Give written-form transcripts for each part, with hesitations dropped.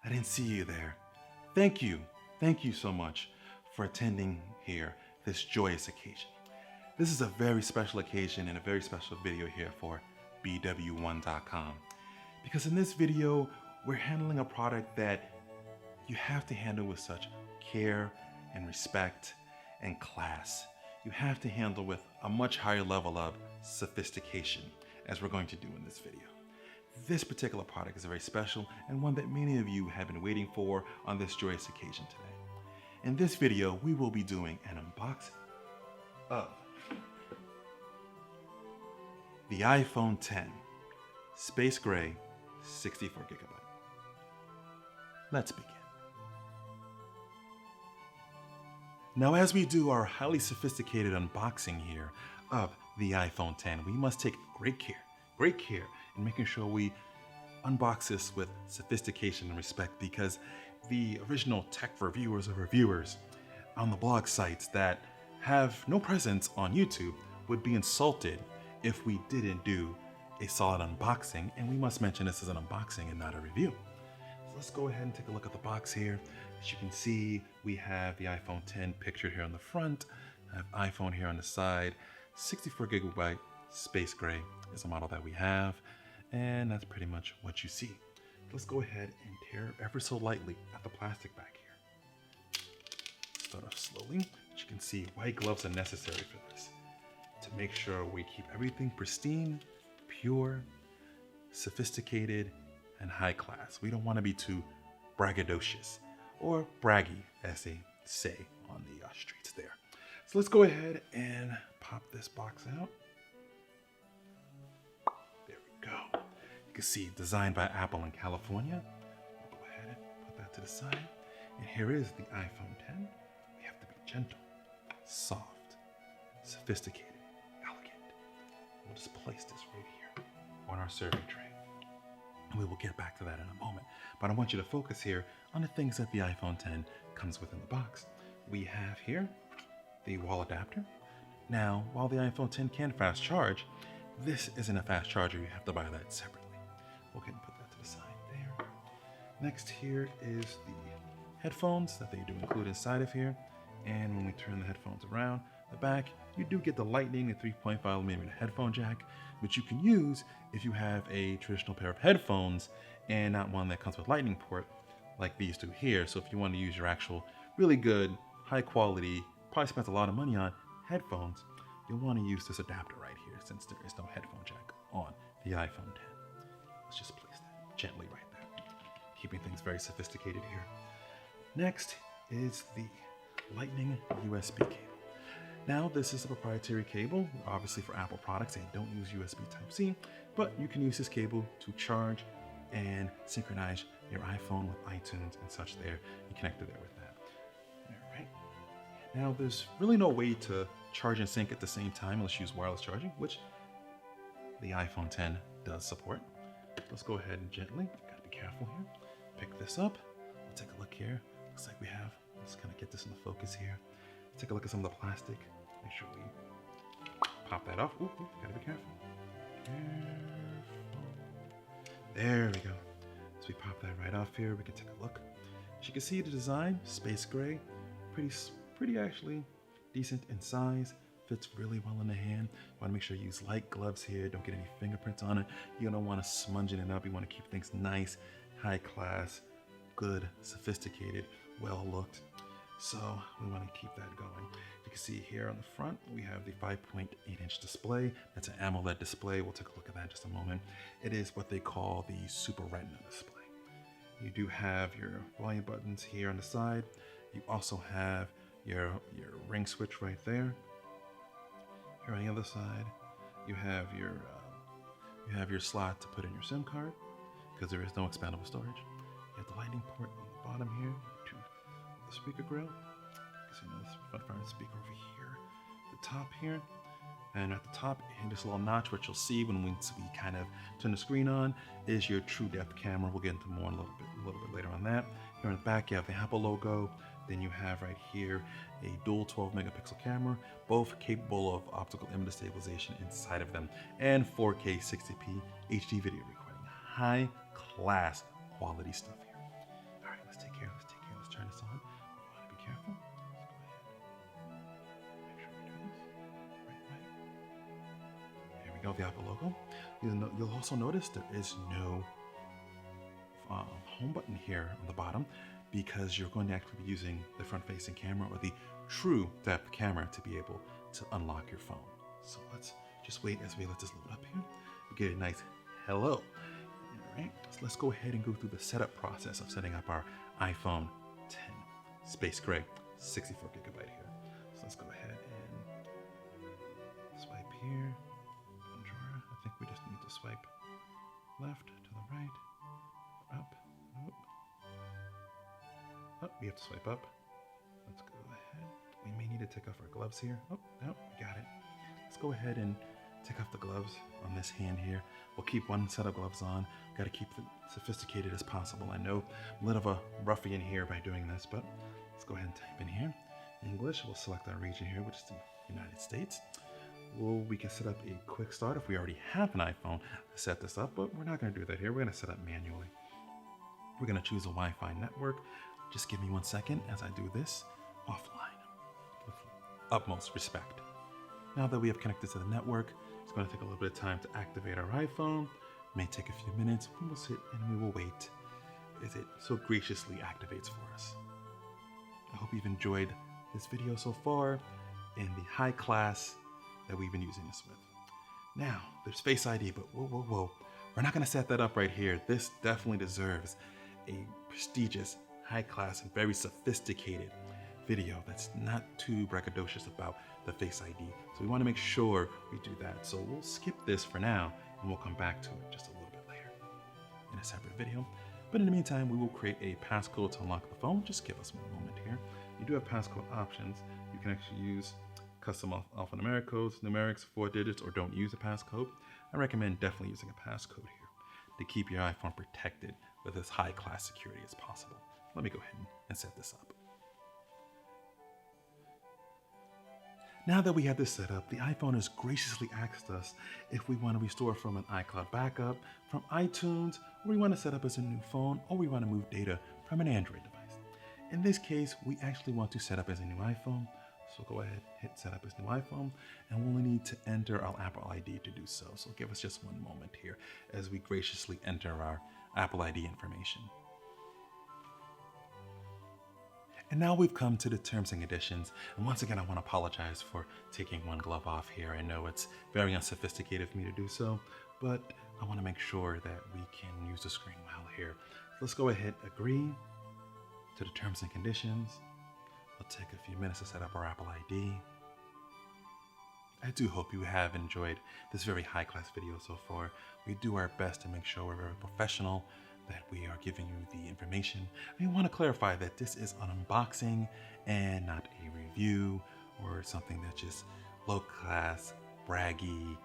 I didn't see you there. Thank you. Thank you so much for attending here this joyous occasion. This is a very special occasion and a very special video here for BWOne.com. Because in this video, we're handling a product that you have to handle with such care and respect and class. You have to handle with a much higher level of sophistication, as we're going to do in this video. This particular product is very special and one that many of you have been waiting for on this joyous occasion today. In this video, we will be doing an unboxing of the iPhone X Space Gray 64GB. Let's begin. Now, as we do our highly sophisticated unboxing here of the iPhone X, we must take great care in making sure we unbox this with sophistication and respect, because the original tech reviewers or reviewers on the blog sites that have no presence on YouTube would be insulted if we didn't do a solid unboxing, and we must mention this is an unboxing and not a review. So let's go ahead and take a look at the box here. As you can see, we have the iPhone X pictured here on the front. I have iPhone here on the side. 64GB Space Gray is the model that we have, and that's pretty much what you see. Let's go ahead and tear ever so lightly at the plastic back here. Start off slowly. As you can see, white gloves are necessary for this to make sure we keep everything pristine, pure, sophisticated, and high class. We don't want to be too braggadocious or braggy, as they say on the streets there. So let's go ahead and pop this box out. There we go. You can see designed by Apple in California. We'll go ahead and put that to the side. And here is the iPhone X. We have to be gentle, soft, sophisticated, elegant. We'll just place this right here on our serving tray. And we will get back to that in a moment. But I want you to focus here on the things that the iPhone X comes with in the box. We have here the wall adapter. Now, while the iPhone X can fast charge, this isn't a fast charger. You have to buy that separately. We'll go ahead and put that to the side there. Next here is the headphones that they do include inside of here. And when we turn the headphones around the back, you do get the Lightning, the 3.5mm headphone jack, which you can use if you have a traditional pair of headphones and not one that comes with Lightning port like these two here. So if you want to use your actual really good, high quality, probably spent a lot of money on headphones, you'll want to use this adapter right here since there is no headphone jack on the iPhone X. Let's just place that gently right there, keeping things very sophisticated here. Next is the Lightning USB cable. Now, this is a proprietary cable. Obviously for Apple products, they don't use USB Type-C, but you can use this cable to charge and synchronize your iPhone with iTunes and such there, and connect it there with that. All right. Now, there's really no way to charge and sync at the same time unless you use wireless charging, which the iPhone X does support. Let's go ahead and gently, gotta be careful here, pick this up. We'll take a look here. Looks like we have, let's kind of get this into focus here. Take a look at some of the plastic. Make sure we pop that off. Ooh, gotta be careful. There we go. So we pop that right off here. We can take a look. As you can see, the design, space gray, pretty actually decent in size. Fits really well in the hand. Want to make sure you use light gloves here. Don't get any fingerprints on it. You don't want to smudge it up. You want to keep things nice, high class, good, sophisticated, well looked. So we want to keep that going. You can see here on the front, we have the 5.8-inch display. That's an AMOLED display. We'll take a look at that in just a moment. It is what they call the Super Retina display. You do have your volume buttons here on the side. You also have your ring switch right there. Here on the other side, you have your slot to put in your SIM card, because there is no expandable storage. You have the lightning port on the bottom here to the speaker grill. You can see another front speaker over here, the top here, and at the top, in this little notch, what you'll see when we kind of turn the screen on, is your true depth camera. We'll get into more in a little bit later on that. Here on the back, you have the Apple logo. Then you have right here a dual 12-megapixel camera, both capable of optical image stabilization inside of them, and 4K 60p HD video recording. High class quality stuff here. You have the Apple logo. You'll also notice there is no home button here on the bottom because you're going to actually be using the front-facing camera or the true depth camera to be able to unlock your phone. So let's just wait as we let this load up here. We get a nice hello. All right, so let's go ahead and go through the setup process of setting up our iPhone 10 Space Gray 64 gigabyte here. So let's go ahead and swipe here. Bonjour. I think we just need to swipe left to the right, up, up. We have to swipe up. Let's go ahead. We may need to take off our gloves here. Oh, no, we got it. Let's go ahead and take off the gloves on this hand here. We'll keep one set of gloves on. Got to keep it sophisticated as possible. I know I'm a little of a ruffian here by doing this, but let's go ahead and type in here. English, we'll select our region here, which is the United States. We can set up a quick start if we already have an iPhone to set this up, but we're not going to do that here. We're going to set up manually. We're going to choose a Wi-Fi network. Just give me 1 second as I do this offline with utmost respect. Now that we have connected to the network, it's going to take a little bit of time to activate our iPhone. It may take a few minutes. We will sit and we will wait as it so graciously activates for us. I hope you've enjoyed this video so far in the high class that we've been using this with. Now, there's Face ID, but whoa. We're not going to set that up right here. This definitely deserves a prestigious, high class, and very sophisticated video that's not too braggadocious about the Face ID. So we want to make sure we do that. So we'll skip this for now and we'll come back to it just a little bit later in a separate video. But in the meantime, we will create a passcode to unlock the phone. Just give us a moment here. You do have passcode options. You can actually use custom alphanumeric codes, numerics, 4 digits, or don't use a passcode. I recommend definitely using a passcode here to keep your iPhone protected with as high class security as possible. Let me go ahead and set this up. Now that we have this set up, the iPhone has graciously asked us if we want to restore from an iCloud backup, from iTunes, or we want to set up as a new phone, or we want to move data from an Android device. In this case, we actually want to set up as a new iPhone. So go ahead, hit set up as new iPhone, and we'll need to enter our Apple ID to do so. So give us just 1 moment here as we graciously enter our Apple ID information. And now we've come to the terms and conditions. And once again, I want to apologize for taking one glove off here. I know it's very unsophisticated for me to do so, but I want to make sure that we can use the screen well here. So let's go ahead, agree to the terms and conditions. It'll take a few minutes to set up our Apple ID. I do hope you have enjoyed this very high-class video so far. We do our best to make sure we're very professional, that we are giving you the information. I want to clarify that this is an unboxing and not a review or something that's just low-class, braggy,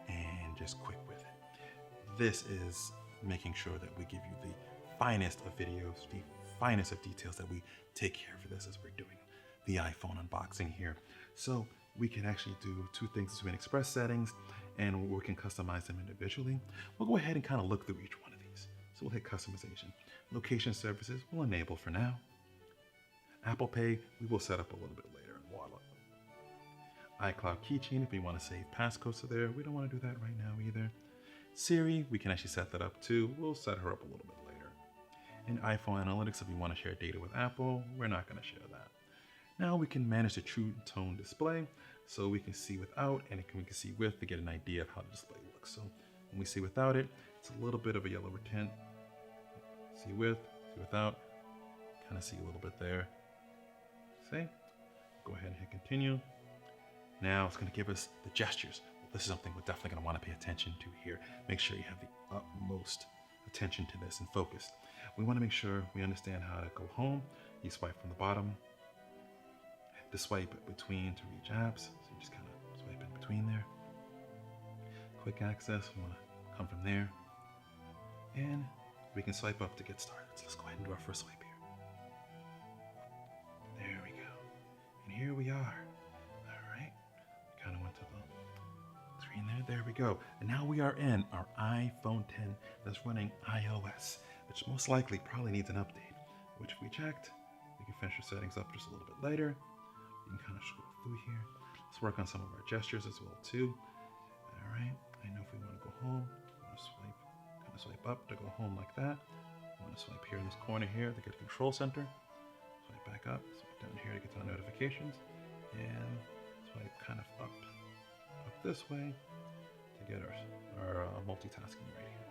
and just quick with it. This is making sure that we give you the finest of videos, the finest of details that we take care for this as we're doing the iPhone unboxing here. So we can actually do 2 things between express settings and we can customize them individually. We'll go ahead and kind of look through each one of these. So we'll hit customization. Location services we'll enable for now. Apple Pay we will set up a little bit later in Voila. iCloud keychain if we want to save passcodes to there. We don't want to do that right now either. Siri, we can actually set that up too. We'll set her up a little bit later. And iPhone Analytics if we want to share data with Apple, we're not going to share that. Now we can manage the True Tone display, so we can see without and we can see with to get an idea of how the display looks. So when we see without it, it's a little bit of a yellower tint. See with, see without, kind of see a little bit there. See? Go ahead and hit continue. Now it's going to give us the gestures. Well, this is something we're definitely going to want to pay attention to here. Make sure you have the utmost attention to this and focus. We want to make sure we understand how to go home. You swipe from the bottom. To swipe between to reach apps. So you just kind of swipe in between there. Quick access, we want to come from there. And we can swipe up to get started. So let's go ahead and do our first swipe here. There we go. And here we are. All right. Kind of went to the screen there. There we go. And now we are in our iPhone 10 that's running iOS, which most likely probably needs an update, which if we checked, we can finish our settings up just a little bit later. You can kind of scroll through here. Let's work on some of our gestures as well too. All right, I know if we want to go home, we want to swipe, kind of swipe up to go home like that. We want to swipe here in this corner here to get the control center. Swipe back up, swipe down here to get to our notifications, and swipe kind of up this way to get our multitasking right here.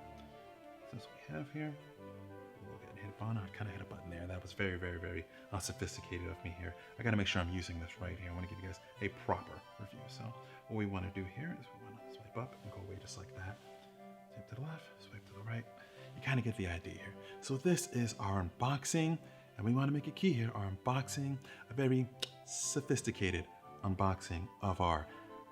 Since we have here, we'll go ahead and hit a button. I kind of hit a button there. That was very, very, very sophisticated of me here. I got to make sure I'm using this right here. I want to give you guys a proper review. So what we want to do here is we want to swipe up and go away just like that. Swipe to the left, swipe to the right. You kind of get the idea here. So this is our unboxing, and we want to make a key here. Our unboxing, a very sophisticated unboxing of our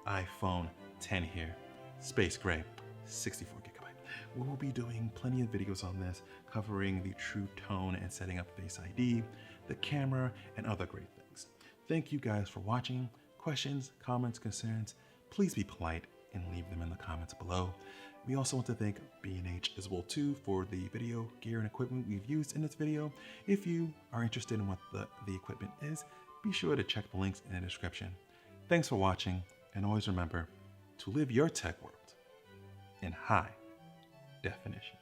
iPhone 10 here, space gray, 64 gigabyte. We will be doing plenty of videos on this, covering the true tone and setting up Face ID, the camera, and other great things. Thank you guys for watching. Questions, comments, concerns, please be polite and leave them in the comments below. We also want to thank B&H as well too for the video gear and equipment we've used in this video. If you are interested in what the equipment is, be sure to check the links in the description. Thanks for watching, and always remember to live your tech world in high definition.